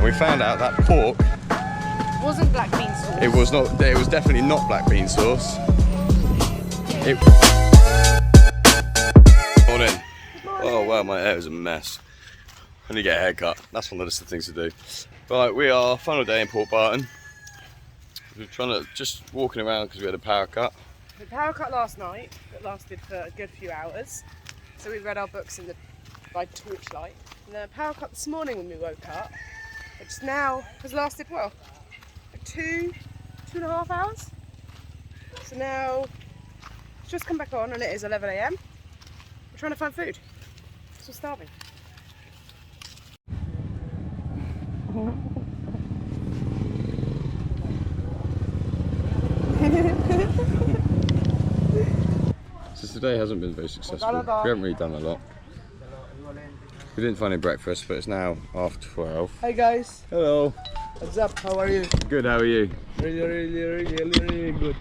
we found out that pork wasn't black bean sauce. It was not. It was definitely not black bean sauce. Morning. Oh wow, my hair is a mess. I need to get a haircut. That's one of the things to do. Right, we are final day in Port Barton. We're trying to just walking around because we had a power cut. The power cut last night that lasted for a good few hours. So we read our books by torchlight. And the power cut this morning when we woke up, which now has lasted well, like 2.5 hours. So now it's just come back on and it is 11 AM. We're trying to find food. So we're starving. So today hasn't been very successful. We haven't really done a lot. We didn't find any breakfast, but it's now after 12. Hi guys. Hello. What's up? How are you? Good, how are you? Really good.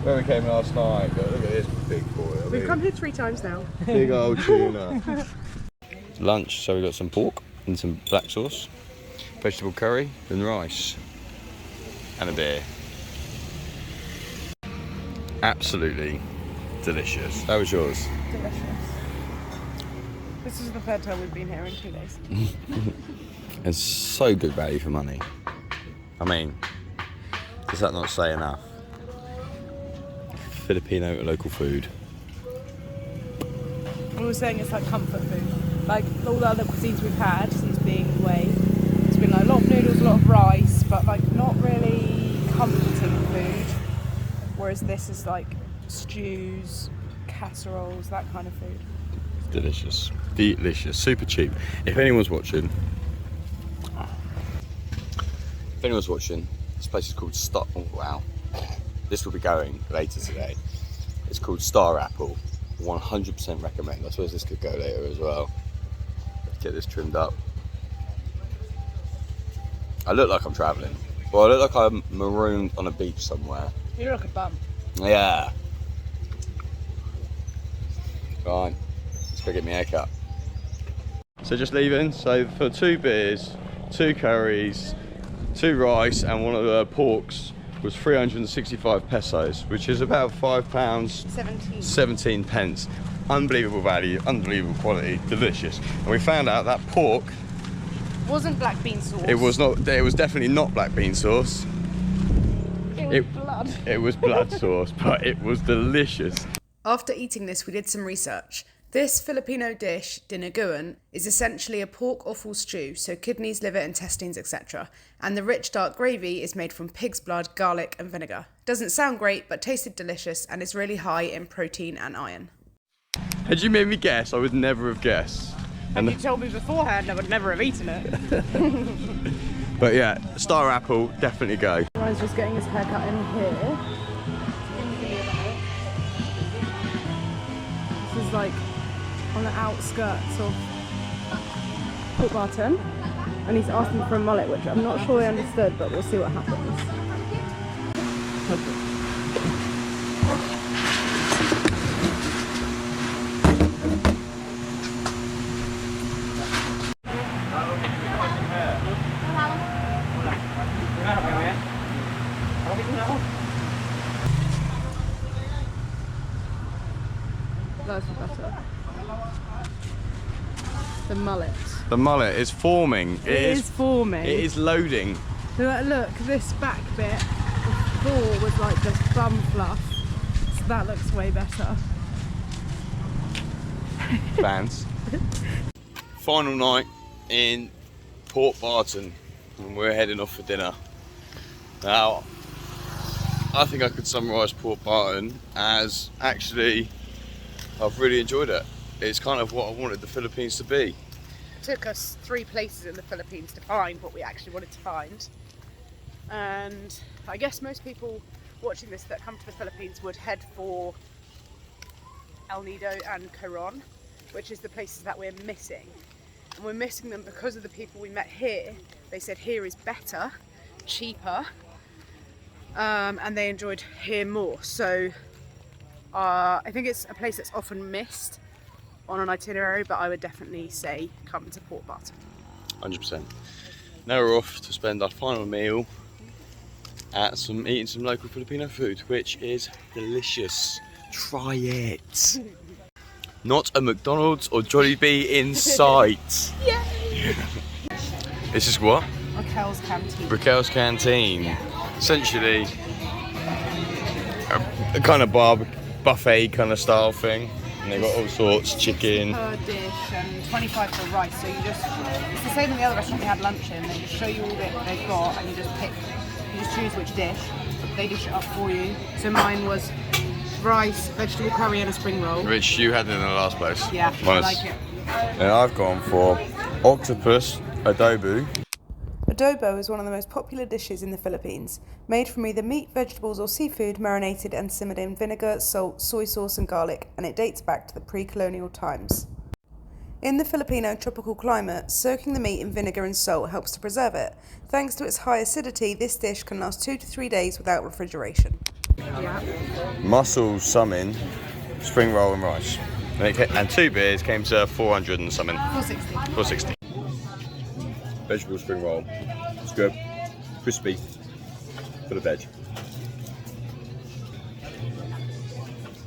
Where we came last night, but look at this big boy. We've come here 3 times now. Big old tuna. Lunch, so we got some pork and some black sauce, vegetable curry and rice, and a beer. Absolutely delicious. How was yours? Delicious. This is the 3rd time we've been here in 2 days. It's so good value for money. I mean, does that not say enough? Filipino local food. We were saying it's like comfort food. Like all the other cuisines we've had since being away, it's been like a lot of noodles, a lot of rice, but like not really comforting food. Whereas this is like stews, casseroles, that kind of food. Delicious. Delicious. Super cheap. If anyone's watching, this place is called Star. Oh wow. This will be going later today. It's called Star Apple. 100% recommend. I suppose this could go later as well. Let's get this trimmed up. I look like I'm travelling. Well, I look like I'm marooned on a beach somewhere. You look like a bum. Yeah. Fine. Let's go get my haircut. So just leaving. So for 2 beers, 2 curries, 2 rice, and one of the porks was 365 pesos, which is about £5. 17 pence. Unbelievable value, unbelievable quality, delicious. And we found out that pork wasn't black bean sauce. It was not. It was definitely not black bean sauce. It was blood. It was blood sauce, but it was delicious. After eating this, we did some research. This Filipino dish, dinuguan, is essentially a pork offal stew, so kidneys, liver, intestines, etc. And the rich dark gravy is made from pig's blood, garlic and vinegar. Doesn't sound great, but tasted delicious and is really high in protein and iron. Had you made me guess, I would never have guessed. And you told me beforehand I would never have eaten it. But yeah, Star Apple, definitely go. Ryan's just getting his haircut in here. This is like on the outskirts of Port Barton, and he's asking for a mullet, which I'm not sure I understood, but we'll see what happens. That's better. The mullet. The mullet is forming. It is forming. It is loading. Look, this back bit before was like just bum fluff, so that looks way better. Fans. Final night in Port Barton, and we're heading off for dinner. Now, I think I could summarise Port Barton as actually, I've really enjoyed it. It's kind of what I wanted the Philippines to be. It took us 3 places in the Philippines to find what we actually wanted to find. And I guess most people watching this that come to the Philippines would head for El Nido and Coron, which is the places that we're missing. And we're missing them because of the people we met here. They said here is better, cheaper, and they enjoyed here more. So I think it's a place that's often missed on an itinerary, but I would definitely say come to Port Barton. 100%. Now we're off to spend our final meal at eating some local Filipino food, which is delicious. Try it. Not a McDonald's or Jollibee in sight. Yay! This is what? Raquel's Canteen. Raquel's Canteen. Yeah. Essentially a kind of buffet kind of style thing. And they've got all sorts, chicken. Per dish and 25 for rice. So it's the same in the other restaurant we had lunch in. They just show you all that they've got and you just choose which dish. They dish it up for you. So mine was rice, vegetable curry and a spring roll. Which you had in the last place. Yeah, I like it. And I've gone for octopus adobo. Adobo is one of the most popular dishes in the Philippines, made from either meat, vegetables or seafood marinated and simmered in vinegar, salt, soy sauce and garlic, and it dates back to the pre-colonial times. In the Filipino tropical climate, soaking the meat in vinegar and salt helps to preserve it. Thanks to its high acidity, this dish can last 2 to 3 days without refrigeration. Yeah. Mussel salmon, spring roll and rice. And 2 beers came to 400 and something. 460. 460. Vegetable spring roll. It's good. Crispy. For the veg.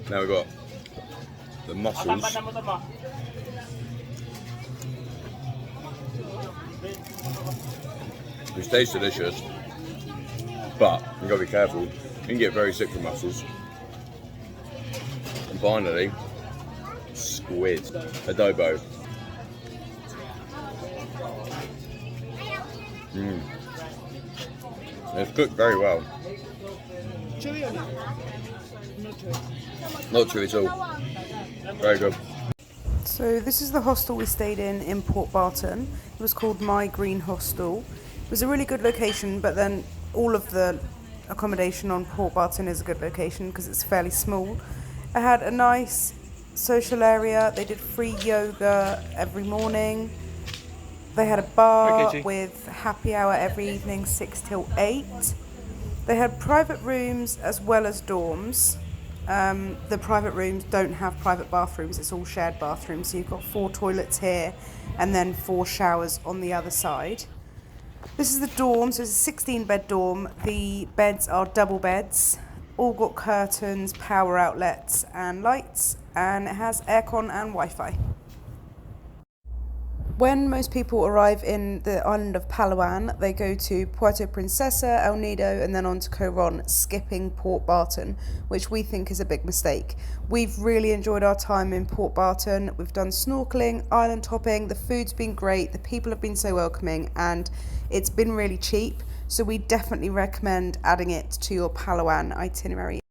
Now we've got the mussels. Which tastes delicious. But you've got to be careful. You can get very sick from mussels. And finally, squid. Adobo. It's cooked very well. Chewy or not? Not chewy at all. Very good. So this is the hostel we stayed in Port Barton. It was called My Green Hostel. It was a really good location, but then all of the accommodation on Port Barton is a good location because it's fairly small. It had a nice social area. They did free yoga every morning. They had a bar with happy hour every evening, 6 till 8. They had private rooms as well as dorms. The private rooms don't have private bathrooms, it's all shared bathrooms. So you've got 4 toilets here and then 4 showers on the other side. This is the dorm, so it's a 16-bed dorm. The beds are double beds, all got curtains, power outlets and lights, and it has aircon and Wi-Fi. When most people arrive in the island of Palawan, they go to Puerto Princesa, El Nido, and then on to Coron, skipping Port Barton, which we think is a big mistake. We've really enjoyed our time in Port Barton. We've done snorkeling, island hopping, the food's been great, the people have been so welcoming, and it's been really cheap. So we definitely recommend adding it to your Palawan itinerary.